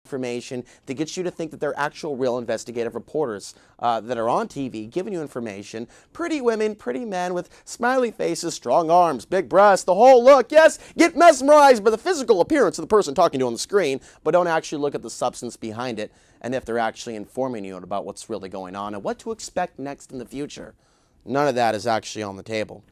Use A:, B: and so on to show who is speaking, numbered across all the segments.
A: information to get you to think that they're actual real investigative reporters that are on TV giving you information. Pretty women, pretty men with smiley faces, strong arms, big breasts, the whole look. Yes, get mesmerized by the physical appearance of the person talking to you on the screen, but don't actually look at the substance behind it and if they're actually informing you about what's really going on and what to expect next in the future. None of that is actually on the table.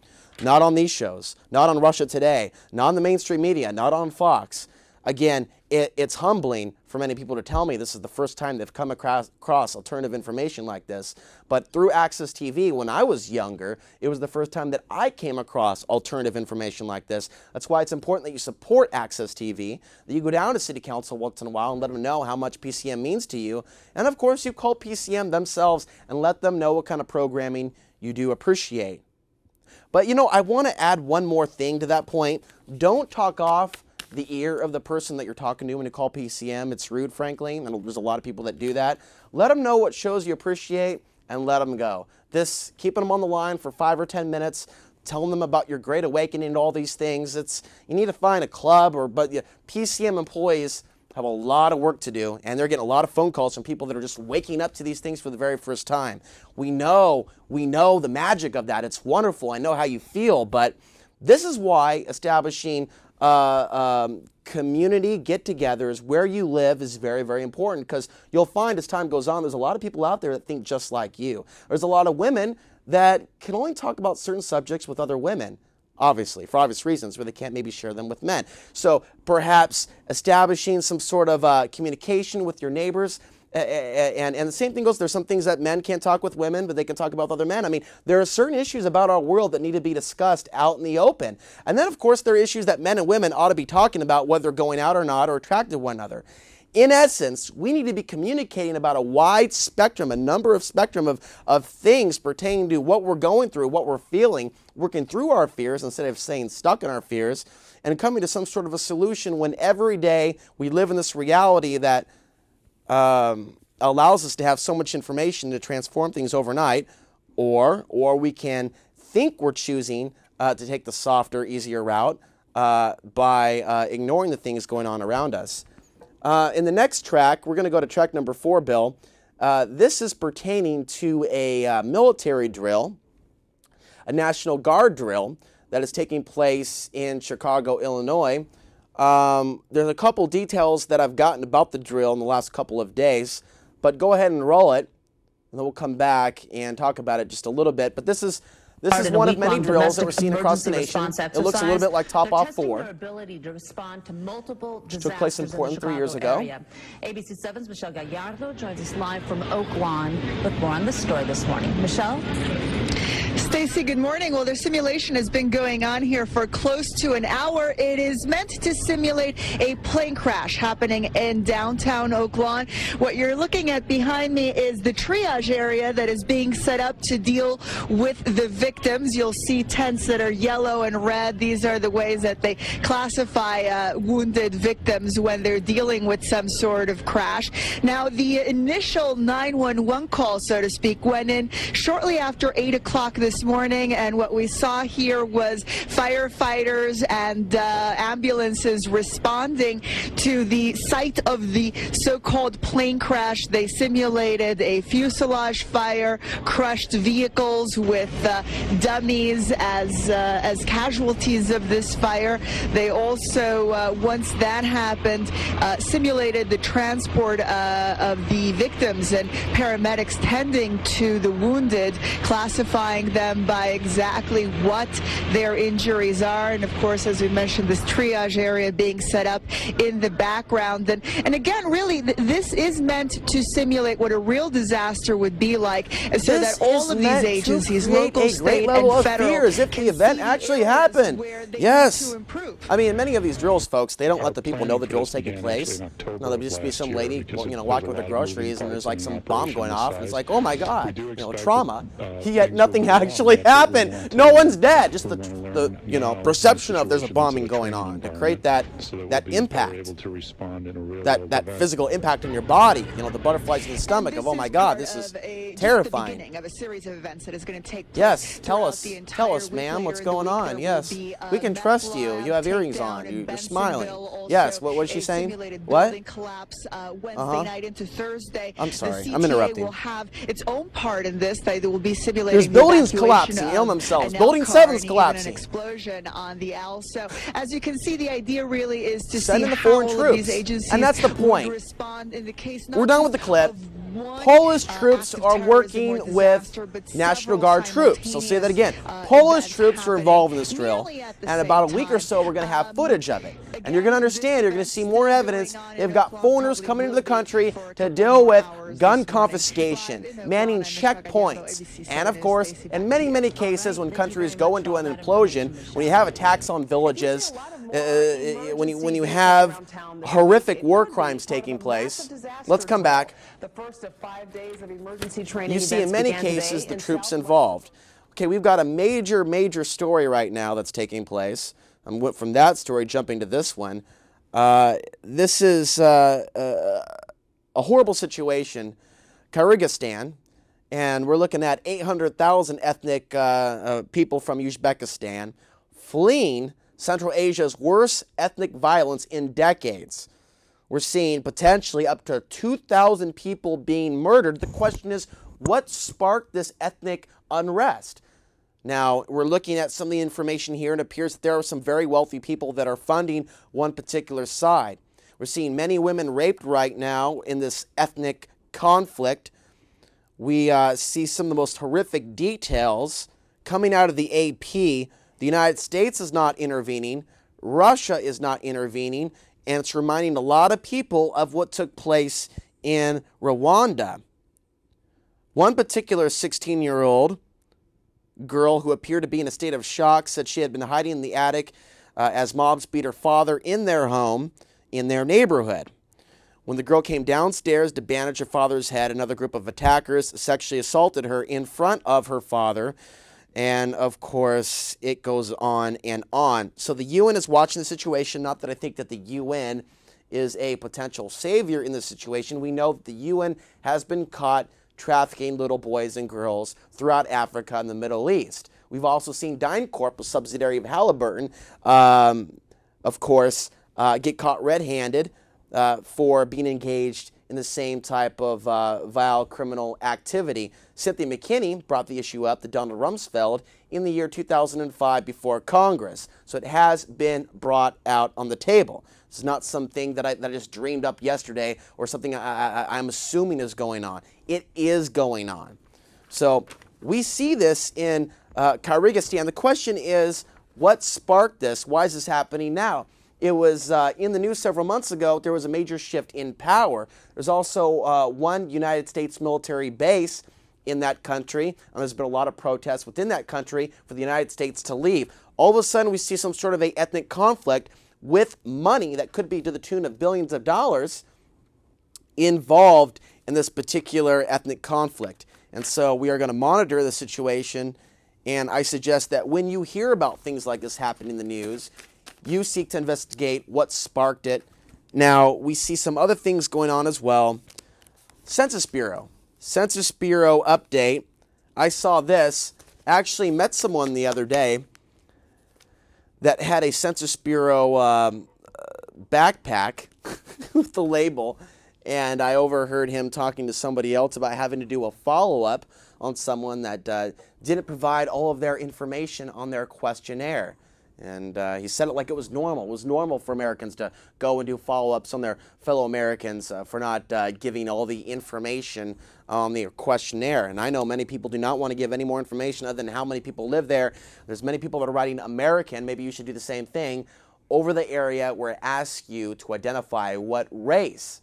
A: Not on these shows, not on Russia Today, not on the mainstream media, not on Fox. Again, it's humbling for many people to tell me this is the first time they've come across alternative information like this. But through Access TV, when I was younger, it was the first time that I came across alternative information like this. That's why it's important that you support Access TV, that you go down to City Council once in a while and let them know how much PCM means to you. And of course, you call PCM themselves and let them know what kind of programming you do appreciate. But you know, I want to add one more thing to that point. Don't talk off the ear of the person that you're talking to when you call PCM. It's rude, frankly, and there's a lot of people that do that. Let them know what shows you appreciate and let them go. This, keeping them on the line for 5 or 10 minutes, telling them about your great awakening and all these things, you need to find a club, but PCM employees have a lot of work to do, and they're getting a lot of phone calls from people that are just waking up to these things for the very first time. We know the magic of that. It's wonderful. I know how you feel, but this is why establishing community get-togethers where you live is very, very important, because you'll find as time goes on, there's a lot of people out there that think just like you. There's a lot of women that can only talk about certain subjects with other women, obviously, for obvious reasons, where they can't maybe share them with men. So perhaps establishing some sort of communication with your neighbors. And the same thing goes, there's some things that men can't talk with women, but they can talk about with other men. I mean, there are certain issues about our world that need to be discussed out in the open. And then, of course, there are issues that men and women ought to be talking about, whether going out or not, or attracted to one another. In essence, we need to be communicating about a wide spectrum, a number of spectrum of things pertaining to what we're going through, what we're feeling, working through our fears instead of staying stuck in our fears, and coming to some sort of a solution when every day we live in this reality that allows us to have so much information to transform things overnight, or we can think we're choosing to take the softer, easier route by ignoring the things going on around us. In the next track, we're going to go to track number 4, Bill. This is pertaining to a military drill, a National Guard drill that is taking place in Chicago, Illinois. There's a couple details that I've gotten about the drill in the last couple of days, but go ahead and roll it, and then we'll come back and talk about it just a little bit. But this is one of many drills that we're seeing across the nation. It looks a little bit like Top Off 4, which took place in Portland 3 years ago.
B: ABC 7's Michelle Gallardo joins us live from Oak Lawn with more on this story this morning. Michelle?
C: Stacey, good morning. Well, their simulation has been going on here for close to an hour. It is meant to simulate a plane crash happening in downtown Oak Lawn. What you're looking at behind me is the triage area that is being set up to deal with the victims. You'll see tents that are yellow and red. These are the ways that they classify wounded victims when they're dealing with some sort of crash. Now, the initial 911 call, so to speak, went in shortly after 8 o'clock this morning, and what we saw here was firefighters and ambulances responding to the site of the so-called plane crash. They simulated a fuselage fire, crushed vehicles with dummies as casualties of this fire. They also, once that happened, simulated the transport of the victims and paramedics tending to the wounded, classifying them by exactly what their injuries are. And of course, as we mentioned, this triage area being set up in the background. And again, really, this is meant to simulate what a real disaster would be like, so that all of these agencies, local, state, and federal,
A: as if the event actually happened. Yes. I mean, in many of these drills, folks, they don't let the people know the drill's taking place. No, there'll just be some lady, walking with her groceries, and there's like some bomb going off. And it's like, oh my God, trauma. Yet nothing actually happened. No one's dead. Just the perception of there's a bombing going on to create that impact, that physical impact in your body. The butterflies in the stomach of, oh my God, this is Terrifying.
C: The beginning of a series of events that is going to take place.
A: Yes, tell us, ma'am, what's going on? Yes, we can trust you. You have earrings on. You're smiling. Yes, what was she saying? What?
C: Collapse Wednesday night into Thursday.
A: I'm sorry,
C: the CTA
A: I'm interrupting.
C: Will have its own part in this. They will be simulating.
A: There's buildings collapsing on themselves. Building 7's collapsing.
C: An explosion on the L. So as you can see, the idea really is to
A: send
C: see
A: in the
C: how
A: foreign
C: all
A: troops.
C: of these agencies
A: and that's the point.
C: Respond in the case
A: We're done with the clip. Polish troops are working with National Guard troops. I'll say that again. Polish troops are involved in this drill, and about a week or so we're going to have footage of it. And you're going to understand, you're going to see more evidence. They've got foreigners coming into the country to deal with gun confiscation, manning checkpoints, and of course, in many, many cases when countries go into an implosion, when you have attacks on villages, when you have horrific war crimes taking place. Let's come back.
D: The first of 5 days of emergency training.
A: You see in many cases the troops involved. Okay, we've got a major story right now that's taking place. From that story jumping to this one. This is a horrible situation. Kyrgyzstan, and we're looking at 800,000 ethnic people from Uzbekistan fleeing Central Asia's worst ethnic violence in decades. We're seeing potentially up to 2,000 people being murdered. The question is, what sparked this ethnic unrest? Now, we're looking at some of the information here, and it appears that there are some very wealthy people that are funding one particular side. We're seeing many women raped right now in this ethnic conflict. We see some of the most horrific details coming out of the AP. The United States is not intervening. Russia is not intervening. And it's reminding a lot of people of what took place in Rwanda. One particular 16-year-old girl who appeared to be in a state of shock said she had been hiding in the attic as mobs beat her father in their home in their neighborhood. When the girl came downstairs to bandage her father's head, another group of attackers sexually assaulted her in front of her father. And, of course, it goes on and on. So the UN is watching the situation. Not that I think that the UN is a potential savior in this situation. We know that the UN has been caught trafficking little boys and girls throughout Africa and the Middle East. We've also seen DynCorp, a subsidiary of Halliburton, of course, get caught red-handed for being engaged in the same type of vile criminal activity. Cynthia McKinney brought the issue up to Donald Rumsfeld in the year 2005 before Congress. So it has been brought out on the table. It's not something that I just dreamed up yesterday or something I'm assuming is going on. It is going on. So we see this in Kyrgyzstan. The question is, what sparked this? Why is this happening now? It was in the news several months ago. There was a major shift in power. There's also one United States military base in that country, and there's been a lot of protests within that country for the United States to leave. All of a sudden, we see some sort of a ethnic conflict with money that could be to the tune of billions of dollars involved in this particular ethnic conflict. And so we are going to monitor the situation, and I suggest that when you hear about things like this happening in the news, you seek to investigate what sparked it. Now, we see some other things going on as well. Census Bureau. Census Bureau update. I saw this. Actually met someone the other day that had a Census Bureau backpack with the label, and I overheard him talking to somebody else about having to do a follow-up on someone that didn't provide all of their information on their questionnaire. And he said it like it was normal. It was normal for Americans to go and do follow-ups on their fellow Americans for not giving all the information on their questionnaire. And I know many people do not want to give any more information other than how many people live there. There's many people that are writing American. Maybe you should do the same thing over the area where it asks you to identify what race,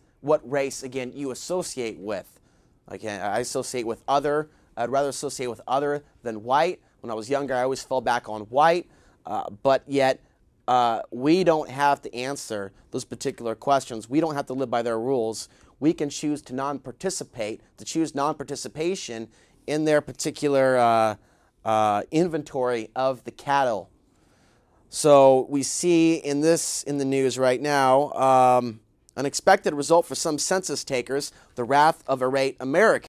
A: again, you associate with. Again, I associate with other. I'd rather associate with other than white. When I was younger, I always fell back on white. But yet, we don't have to answer those particular questions. We don't have to live by their rules. We can choose to non-participate, to choose non-participation in their particular inventory of the cattle. So we see in the news right now, unexpected result for some census takers, the wrath of irate Americans.